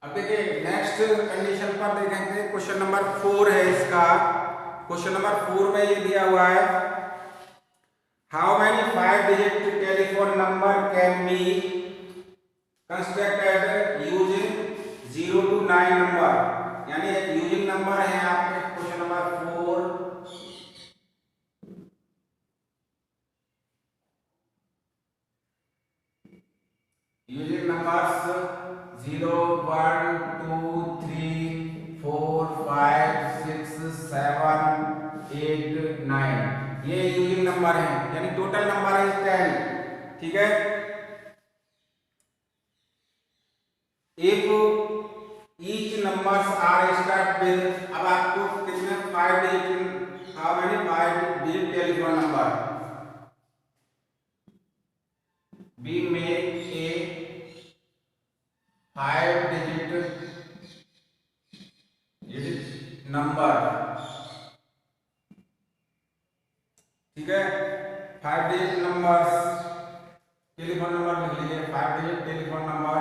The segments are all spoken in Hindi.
अब देखिए नेक्स्ट कंडीशन पर देखेंगे, क्वेश्चन नंबर 4 है इसका। क्वेश्चन नंबर 4 में ये दिया हुआ है, how many 5 digit telephone number can be constructed using 0 to 9 number. यानी एक यूजिंग नंबर है आपके क्वेश्चन नंबर 4, यूजिंग नंबर्स 0 1 2 3 4 5 6 7 8 9, ये यूजिंग नंबर है, यानी टोटल नंबर है 10। ठीक है, if each numbers are start with, अब आपको कितने 5 digit, how many 5 digit telephone number, we make a 5 digit number। ठीक है, 5 डिजिट नंबर्स टेलीफोन नंबर लिख लीजिए, 5 digit telephone number,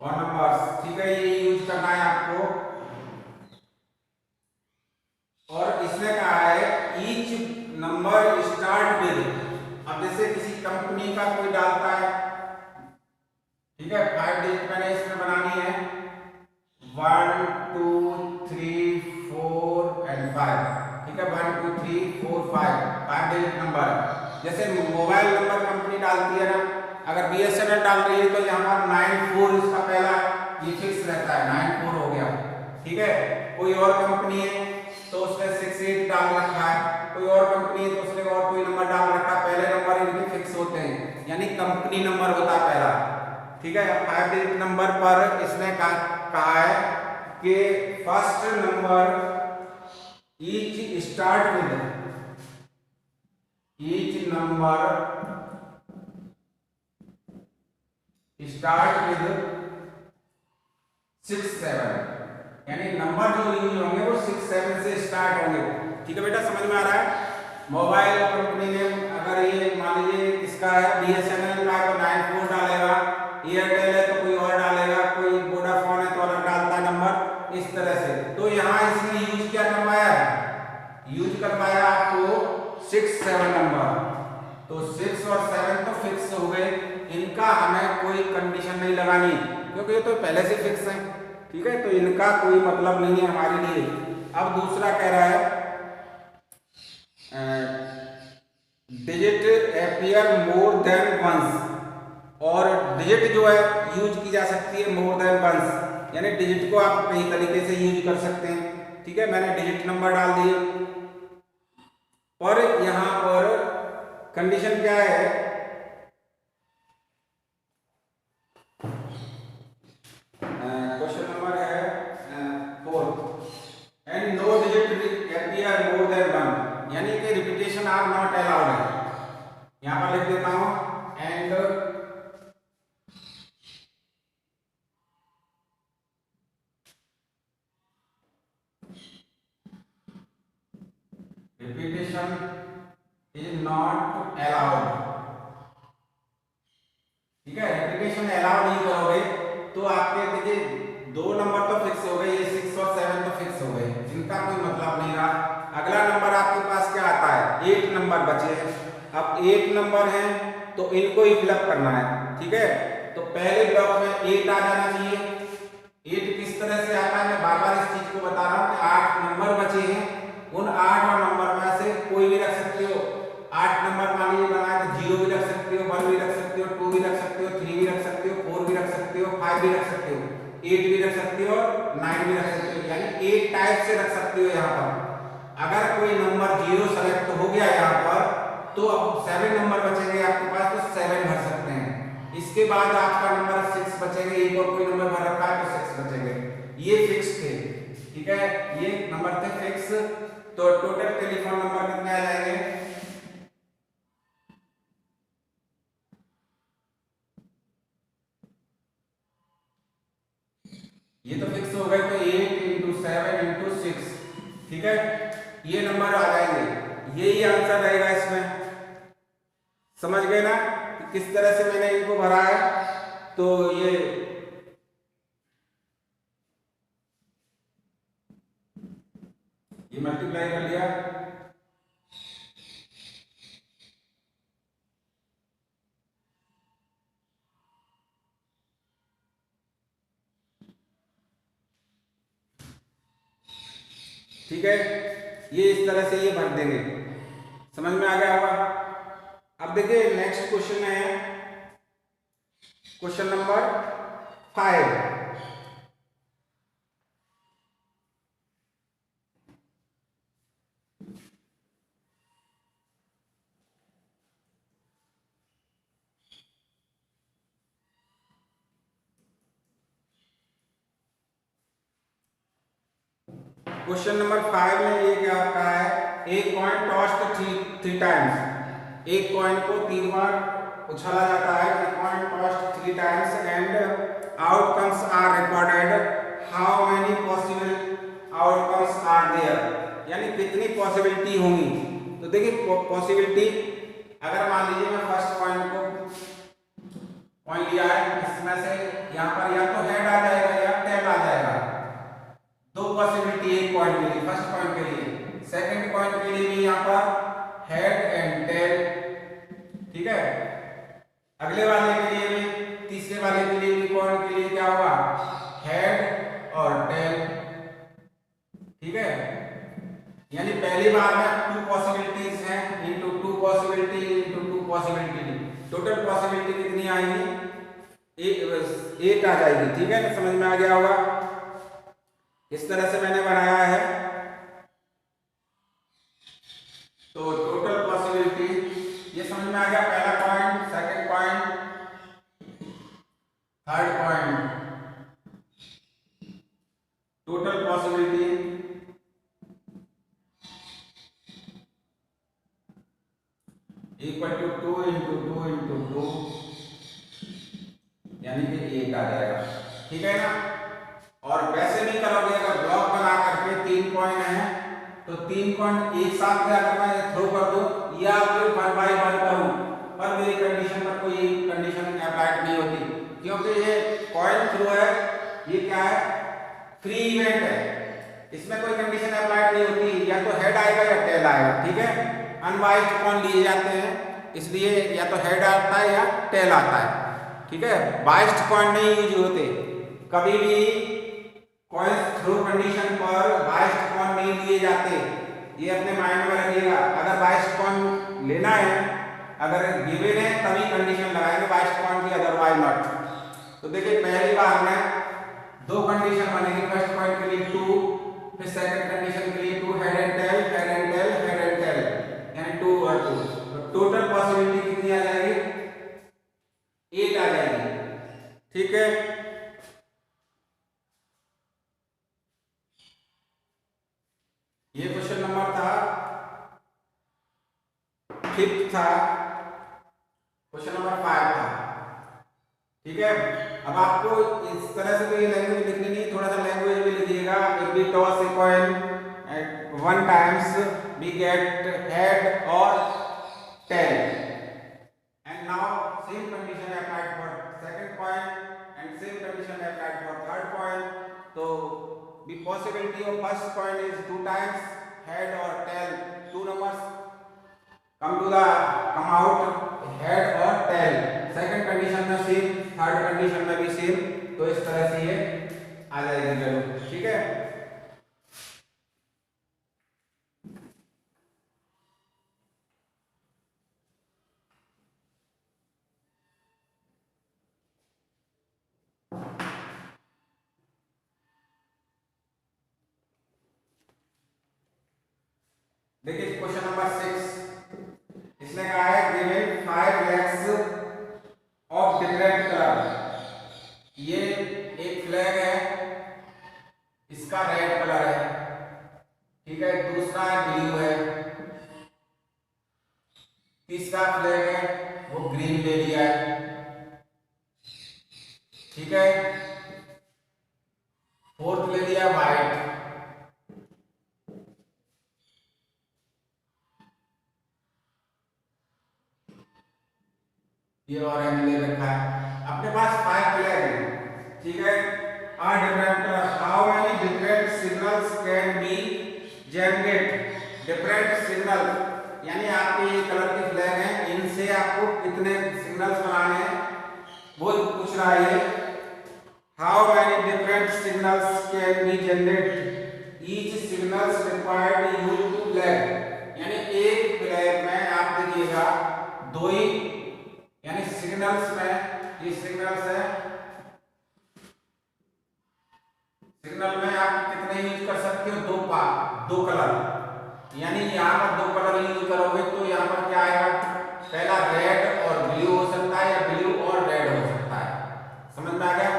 phone numbers. ठीक है, ये यूज करना है आपको। और इसने कहा है ईच नंबर स्टार्ट विद, अब जैसे किसी कंपनी का कोई डालता है, ठीक है, 5 डिजिट मैंने इसमें बनानी है, 1 2 3 4 एंड 5। ठीक है, 1 2 3 4 5 डिजिट नंबर। जैसे मोबाइल नंबर कंपनी डालती है ना, अगर BSNL डाल रही है तो यहाँ पर 94 इसका पहला ये फिक्स रहता है, 94 हो गया। ठीक है, कोई और कंपनी है तो उसने 68 डाल रखा है, कोई और कंपनी है तो उसने और कोई नंबर डाल रखा है, पहले नंबर इनके फिक्स होते हैं, यानी कंपनी नंबर होता है पहला। ठीक है, 5 डिजिट नंबर पर इसने कहा है कि first number each start with, each number start with 6 7, यानी नंबर जो यूज होंगे वो 6 7 से स्टार्ट होंगे। ठीक है बेटा, समझ में आ रहा है। मोबाइल कंपनी ने अगर ये मान लीजिए इसका है BSNL का तो 94 डालेगा, एयरटेल है तो कोई और डालेगा, कोई वोडाफोन है तो अलग डालता है नंबर, इस तरह से। तो यहाँ इसने यूज क्या करवाया है, यूज करवाया आपको 6 7 नंबर, तो 6 और 7 तो फिक्स हो गए, इनका हमें कोई कंडीशन नहीं लगानी क्योंकि ये तो पहले से फिक्स है। ठीक है, तो इनका कोई मतलब नहीं है हमारे लिए। अब दूसरा कह रहा है digit appear more than once, और डिजिट जो है यूज की जा सकती है मोर देन वंस, यानी डिजिट को आप कई तरीके से यूज कर सकते हैं। ठीक है, मैंने डिजिट नंबर डाल दिए, और यहां पर कंडीशन क्या है, क्वेश्चन नंबर है 4, and no digit appear more than one, यानी कि रिपीटेशन आर नॉट अलाउड है। यहां पर लिख देता हूं, and repetition is not allowed. ठीक है, रिपीटेशन अलाउ नहीं करोगे तो आपके देखिए 2 नंबर तो फिक्स हो गए, ये 6 और 7 तो फिक्स हो गए, इनका कोई मतलब नहीं रहा। अगला नंबर आपके पास क्या आता है, 8 नंबर बचे हैं। अब 8 नंबर हैं तो इनको ही फिलअप करना है। ठीक है, तो पहले ब्लॉक में 8 आ जाना चाहिए। 8 किस तरह से आता है, मैं बार बार इस चीज को बता रहा हूँ कि 8 नंबर बचे हैं, उन 8 नंबर में से कोई भी रख सकते हो। 8 नंबर मान लीजिए बनाए तो 0 भी रख सकते हो, 1 भी रख सकते हो, 2 भी रख सकते हो, 3 भी रख सकते हो, 4 भी रख सकते हो, 5 भी रख सकते हो, 8 भी रख सकते हो, 9 भी रख सकते हो, यानी 8 टाइप से रख सकते हो। यहाँ पर अगर कोई नंबर 0 सेलेक्ट हो गया यहाँ पर, तो अब 7 नंबर बचेंगे आपके पास, तो 7 भर सकते हैं। इसके बाद आपका नंबर 6 बचेंगे, एक और कोई नंबर भर रखा है तो 6 बचेंगे, ये फिक्स थे। ठीक है, ये नंबर थे फिक्स। तो टोटल टेलीफोन नंबर कितने आ जाएंगे, ये तो फिक्स हो गए, तो 8 इंटू 7 इंटू 6, ठीक है, ये नंबर आ जाएंगे, यही आंसर रहेगा इसमें। समझ गए ना कि किस तरह से मैंने इनको भरा है। तो ये मल्टीप्लाई कर लिया, ठीक है, ये इस तरह से ये भर देंगे। समझ में आ गया होगा। अब देखिए नेक्स्ट क्वेश्चन है, क्वेश्चन नंबर 5। क्वेश्चन नंबर 5 में ये क्या कहा है, एक कॉइन टॉस्ड थ्री टाइम्स, एक कॉइन को 3 बार उछाला जाता है, एक coin tossed 3 times and outcomes are recorded, how many possible outcomes are there, यानी कितनी पॉसिबिलिटी होंगी। तो देखिए पॉसिबिलिटी, अगर मान लीजिए मैं फर्स्ट कॉइन लिया है, इसमें से यहाँ पर या तो हेड आ जाएगा या टेल आ जाएगा, दो पॉसिबिलिटी एक कॉइन के लिए, फर्स्ट कॉइन के लिए, सेकंड कॉइन के लिए भी यहाँ पर हेड एंड टेल, ठीक है, अगले वाले के लिए भी, तीसरे वाले के लिए भी, कॉइन के लिए क्या होगा, हेड और टेल, ठीक है, यानी पहली बार में 2 पॉसिबिलिटीज हैं, into 2 possibility into 2 possibility, total possibility कितनी आएगी, 8 आ जाएगी, ठीक है, समझ में आ गया होगा। इस तरह से मैंने बनाया है। तो टोटल पॉसिबिलिटी ये समझ में आ गया, पहला point, second point, third point, total possibility equal to 2 into 2 into 2, यानी कि 8 आ जाएगा, ठीक है ना। और वैसे भी करोगे, अगर ब्लॉक बना करके 3 कॉइन है तो 3 कॉइन एक साथ क्या करना है, थ्रो कर दो, या फिर 1 बाय 1 करूं, पर मेरी कंडीशन पर कोई कंडीशन अप्लाई नहीं होती, क्योंकि ये कॉइन थ्रो है, ये क्या है, फ्री इवेंट है, इसमें कोई कंडीशन अप्लाई नहीं होती, या तो हेड आएगा या टेल आएगा, ठीक है, अनबाइस्ड कॉइन लिए जाते हैं, इसलिए या तो हेड आता है या टेल आता है, ठीक है, बाइस्ड कॉइन नहीं यूज होते कभी भी। कॉइन्स थ्रो कंडीशन पर बाइस्ड कॉइन नहीं लिए जाते, ये अपने माइंड में रखिएगा। अगर बाइस्ड कॉइन लेना है, अगर गिवन है तभी कंडीशन लगाएंगे बाइस्ड कॉइन की, अदरवाइज नॉट। तो देखिए पहली बार में 2 कंडीशन बनेगी, फर्स्ट कॉइन के लिए 2, फिर सेकंड कंडीशन के लिए 2, head and tail, head and tail, head and tail, यानी 2 और 2, तो टोटल पॉसिबिलिटी कितनी आ जाएगी, 8 आ जाएगी, ठीक है। ये क्वेश्चन नंबर था 5 था, क्वेश्चन नंबर 5 था, ठीक है। अब आपको इस तरह से तो ये लैंग्वेज लिखनी नहीं, थोड़ा सा लैंग्वेज भी लिखिएगा। If we toss a coin at 1 times we get head और tail, and now same condition applied for second coin and same condition applied for third coin. तो the possibility of first coin is 2 times, head or tail, 2 numbers come out head or tail, second condition में सेम, थर्ड कंडीशन में भी सेम, तो इस तरह से ये आ जाएगी वैल्यू, ठीक है। देखिए क्वेश्चन नंबर 6, इसने कहा है given 5 flags of different colour, ये एक फ्लैग है, इसका रेड कलर है, ठीक है, दूसरा ब्लू है, तीसरा फ्लैग है वो ग्रीन ले लिया है, ठीक है। फोर्थ ले लिया वाइट, ये ऑरेंज ले रखा है। अपने पास 5 फ्लैग है, ठीक है। Are different, how many different signals can be generate, different signal यानी आपके ये कलर के फ्लैग हैं, इनसे आपको कितने सिग्नल्स बनाने हैं वो पूछ रहा है। How many different signals can be generate, each signals required use to flag, यानी एक फ्लैग में आप देखिएगा दो ही, यानी सिग्नल्स में ये सिग्नल्स है, सिग्नल में आप कितने यूज कर सकते हो, दो कलर, यानी यहाँ पर दो कलर यूज करोगे तो यहाँ पर क्या आएगा, पहला रेड और ब्लू हो सकता है या ब्लू और रेड हो सकता है, समझ में आ गया।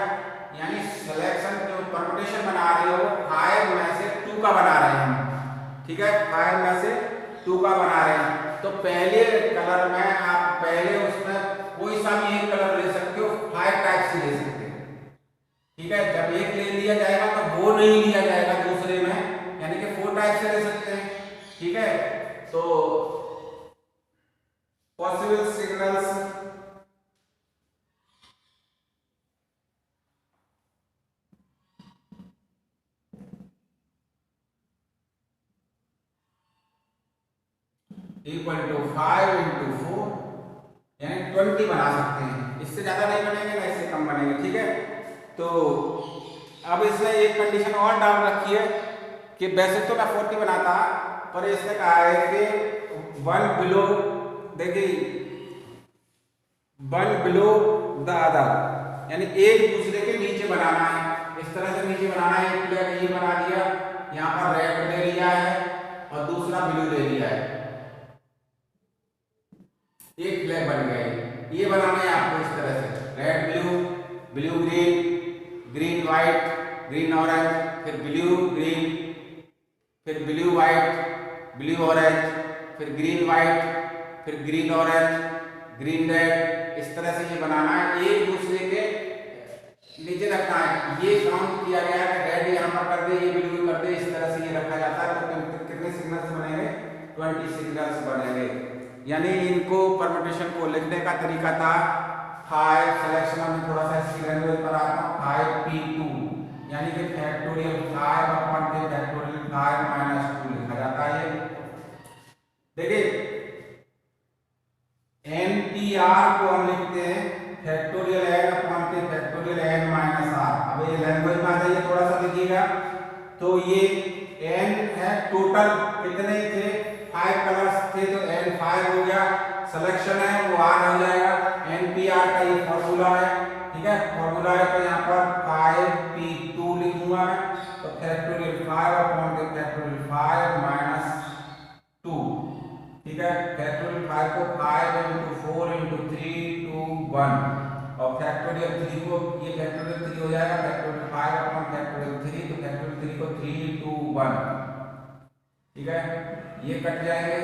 यानी सिलेक्शन जो परम्यूटेशन बना रहे हो 5 में से 2 का बना रहे हैं हम, ठीक है, 5 में से 2 का बना रहे हैं। तो पहले कलर में आप पहले उसमें कोई सा भी एक कलर ले सकते हो, 5 टाइप से ले सकते हैं, ठीक है। जब एक ले लिया जाएगा तो वो नहीं लिया जाएगा दूसरे में, यानी कि 4 टाइप से ले सकते हैं, ठीक है। तो possible signals, equal to 5 into 4 यानी 20 बना सकते हैं, इससे ज्यादा नहीं बनेंगे ना इससे कम बनेंगे, ठीक है। तो अब इसने एक कंडीशन और डाल रखी है कि वैसे तो मैं 40 बनाता, पर इसने कहा है कि 1 बिलो, देखिए 1 बिलो द अदर, यानी एक दूसरे के नीचे बनाना है, इस तरह से नीचे बनाना है। एक फ्लैग ये बना दिया, यहाँ पर रेड ले लिया है और दूसरा ब्लू ले लिया है, एक फ्लैग बन गया। ये बनाना है आपको इस तरह से, red blue, blue green, green white, green orange, फिर ब्लू ग्रीन, फिर ब्लू वाइट, ब्लू ऑरेंज, फिर ग्रीन वाइट, फिर ग्रीन ऑरेंज, ग्रीन रेड, इस तरह से ये बनाना है, एक दूसरे के नीचे रखना है। ये काउंट किया गया है, रेड यहाँ पर कर दे, ये ब्लू कर दे, इस तरह से ये रखा जाता है। तो कितने सिग्नल्स बनेंगे, 20 सिग्नल्स बनेंगे। यानी इनको परम्यूटेशन को लिखने का तरीका था 5 सिलेक्शन में, थोड़ा सा इसकी लैंग्वेज पर आता हूँ, 5p2 यानी कि फैक्टोरियल 5 अपॉन के फैक्टोरियल 5 माइनस 2 लिखा जाता है। देखिए NPR को हम लिखते हैं फैक्टोरियल n अपॉन के फैक्टोरियल n माइनस r। अब ये लैंग्वेज में आ जाइए, थोड़ा सा देखिएगा, तो ये n है, टोटल कितने थे, 5 कलर्स थे, तो n 5 हो गया, सिलेक्शन है वो r हो जाएगा। NPR का ये फॉर्मूला है, ठीक है, फॉर्मूला है, तो यहाँ पर 5p2 लिखूंगा मैं, तो फैक्टोरियल 5 अपॉन के फैक्टोरियल 5 माइनस 2, ठीक है। फैक्टोरियल 5 को 5 इंटू 4 इंटू 3 2 1 और फैक्टोरियल 3 को ये फैक्टोरियल 3 हो जाएगा, फैक्टोरियल 5 अपॉन फैक्टोरियल 3, तो फैक्टोरियल 3 को 3 2 1, ठीक है। ये कट जाएंगे,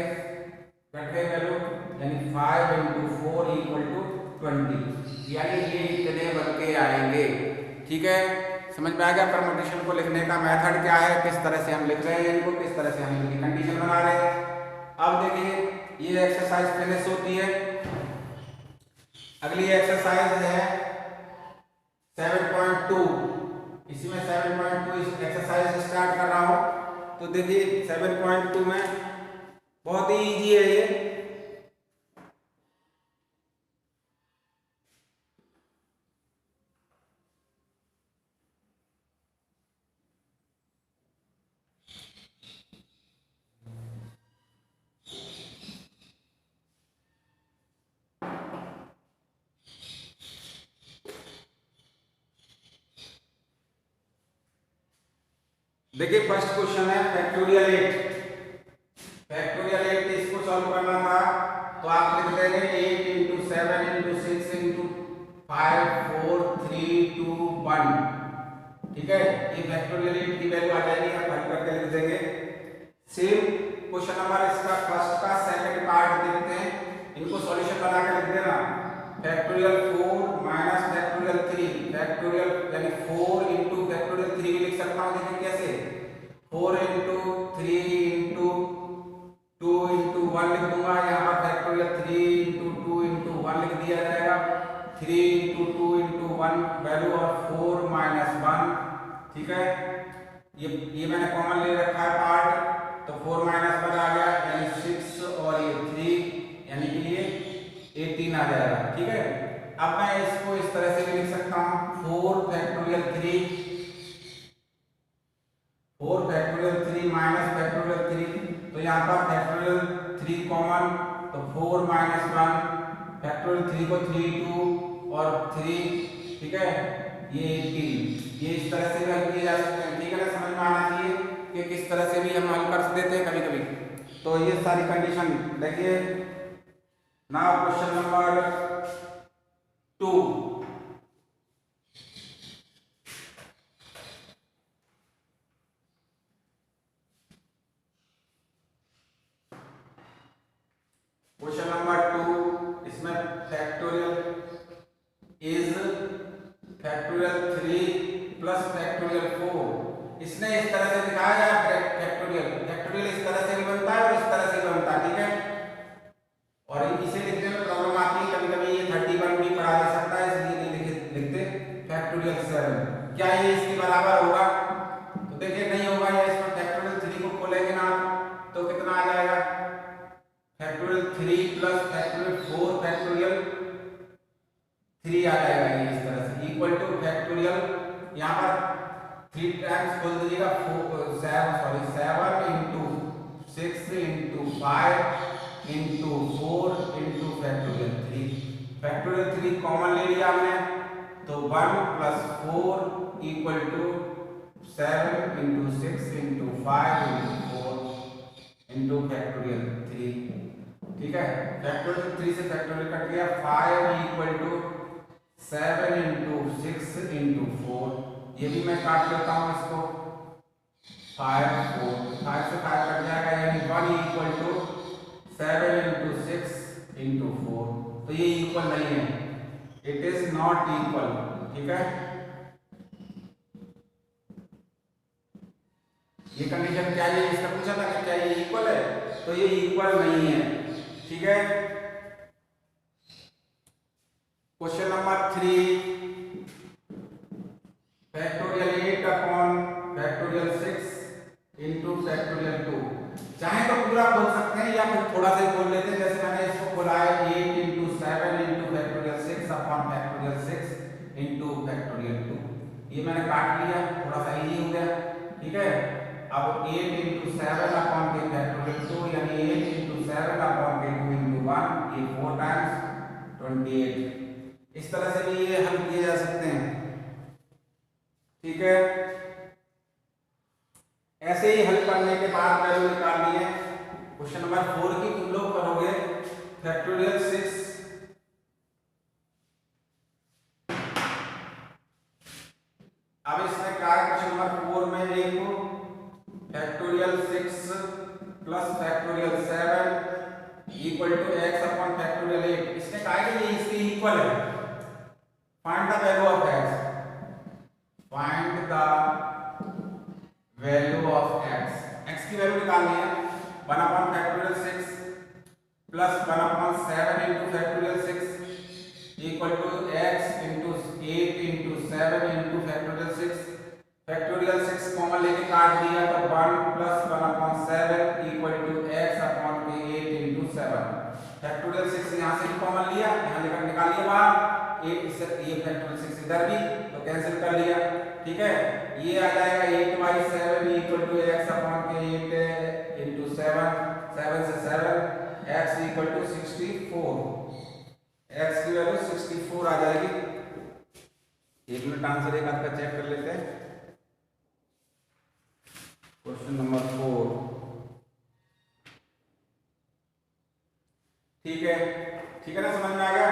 कट गए वैल्यू, यानी 5 इंटू 4 इक्वल टू 20, यानी ये इतने बन के आएंगे, ठीक है। समझ में आ गया परम्यूटेशन को लिखने का मेथड क्या है, किस तरह से हम लिख रहे हैं इनको, किस तरह से हम इनकी कंडीशन बना रहे हैं। अब देखिए ये एक्सरसाइज फिनिश होती है। अगली एक्सरसाइज है 7.2, इसी में 7.2 एक्सरसाइज स्टार्ट कर रहा हूं। तो देखिए 7.2 में बहुत ही इजी है ये, देखिए फर्स्ट क्वेश्चन है फैक्टोरियल 8। फैक्टोरियल 8 इसको सॉल्व करना था, तो आप लिख देंगे 8 इंटू 7 इंटू 6 इंटू 5 4 3 2 1, ठीक है। ये फैक्टोरियल 8 की वैल्यू आ जाएगी, आप हल करके लिख देंगे। सेम क्वेश्चन नंबर इसका फर्स्ट का सेकंड पार्ट देखते हैं, इनको सॉल्यूशन बना के लिख देना। फैक्टोरियल 4 माइनस फैक्टोरियल 3, फैक्टोरियल यानी 4 इंटू फैक्टोरियल 3 भी लिख सकते ठीक है, ये मैंने कॉमन ले रखा है पार्ट, तो 4 माइनस 1 आ गया यानी 6 और ये 3 यानी कि ये 18 आ जाएगा। ठीक है, अब मैं इसको इस तरह से भी लिख सकता हूँ 4 फैक्टोरियल 3 माइनस फैक्टोरियल 3, तो यहाँ पर फैक्टोरियल 3 कॉमन, तो 4 माइनस 1 फैक्टोरियल 3 को 3 2 और 3, ठीक है, ये 18, ये इस तरह से भी हल किए जा सकते हैं। ठीक है ना, समझ में आना चाहिए कि किस तरह से भी हम हल कर देते हैं कभी कभी। तो ये सारी कंडीशन देखिए। Now question number 2, question number 2, इसमें factorial is factorial 3 plus factorial 4, इसने इस तरह से दिखाया है। फैक्टोरियल इस तरह से भी बनता है और इस तरह से भी बनता है। ठीक है, और इसे लिखने में प्रॉब्लम आती है कभी कभी, ये 31 भी पढ़ा जा सकता है, इसलिए नहीं लिखते फैक्टोरियल 7। क्या ये इसके बराबर होगा? तो देखिए नहीं होगा, ये इसमें फैक्टोरियल 3 को खोलेंगे ना तो कितना आ जाएगा, फैक्टोरियल 3 प्लस फैक्टोरियल 4 फैक्टोरियल 3 आ जाएगा। ये इस तरह से इक्वल टू फैक्टोरियल, यहाँ पर 3 टाइम्स खोल दीजिएगा, 7 into 6 into 5 into 4 into factorial 3। Factorial 3 common ले लिया हमने, तो 1 plus 4 equal to 7 into 6 into 5 into 4 into factorial 3। ठीक है, फैक्टोरियल 3 से फैक्टोरियल कट गया, 5 इक्वल टू 7 इंटू 6 इंटू 4, ये भी मैं काट लेता हूँ इसको, 5 से 5 कट जाएगा यानी 1 इक्वल टू 7 इंटू 6 इंटू 4, तो ये इक्वल नहीं है, इट इज नॉट इक्वल। ठीक है, ये कंडीशन क्या है, इसका पूछा था कि क्या ये इक्वल है, तो ये इक्वल नहीं है। ठीक है, question number 3, factorial 8 upon factorial 6 into factorial 2। चाहे तो पूरा खोल सकते हैं या फिर थोड़ा सा ही खोल लेते हैं, जैसे मैंने इसको खोला है 8 into 7 into factorial 6 upon factorial 6 into factorial 2, ये मैंने काट लिया, थोड़ा सा इजी हो गया। ठीक है, अब 8 इंटू 7 अपॉन के फैक्टोरियल 2 यानी 8 इंटू 7 अपॉन के 2 इंटू 1, ये 4 टाइम्स 28, इस तरह से भी ये हल किए जा सकते हैं। ठीक है, ऐसे ही हल करने के बाद वैल्यू निकालनी है। क्वेश्चन नंबर 4 की तुम लोग करोगे फैक्टोरियल 6, अब इसमें क्या है, क्वेश्चन नंबर 4 में देखो factorial 6 plus factorial 7 equal to x upon factorial 8, इसने कहा है कि ये इसके इक्वल है। Find the value of x, find the value of x की वैल्यू निकालनी है। 1 upon factorial 6 plus 1 upon 7 into factorial 6 equal to x into 8 into 7 into factorial 6। Factorial 6 common लेके काट दिया तो 1 plus 1 upon 7 equal to x upon के 8 इंटू 7। फैक्टोरियल 6 यहाँ से भी कॉमन लिया, यहाँ लेकर निकाल लिया बाहर, ये फैक्टोरियल 6 इधर भी, तो कैंसिल कर लिया। ठीक है, ये आ जाएगा 8/7 इक्वल टू x अपॉन के 8 इंटू 7, 7 से 7, x इक्वल टू 64, x की वैल्यू 64 आ जाएगी। एक मिनट आंसर एक आपका चेक कर लेते हैं। क्वेश्चन नंबर 4, ठीक है ना, समझ में आ गया।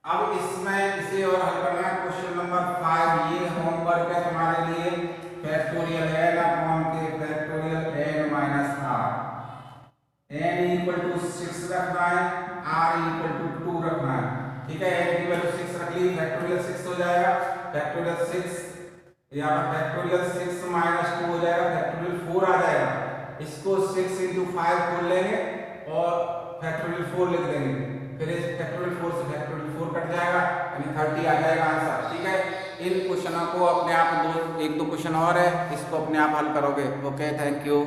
अब इसमें इसे और हल करना है। क्वेश्चन नंबर 5, ये होमवर्क है तुम्हारे लिए, फैक्टोरियल n अपॉन के factorial n minus r, n equal to 6 रखना है, r इक्वल टू 2 रखना है। ठीक है, n की वैल्यू 6 रख ली, फैक्टोरियल 6 हो जाएगा, फैक्टोरियल 6 यहाँ पर फैक्टोरियल 6 माइनस 2 हो जाएगा, फैक्टोरियल 4 आ जाएगा। इसको 6 इंटू 5 खोल लेंगे और फैक्टोरियल 4 लिख देंगे, फिर इस फैक्टोरियल 4 से फैक्टोरियल 4 कट जाएगा यानी 30 आ जाएगा आंसर। ठीक है, इन क्वेश्चनों को अपने आप एक दो क्वेश्चन और है, इसको अपने आप हल करोगे। Okay, thank you.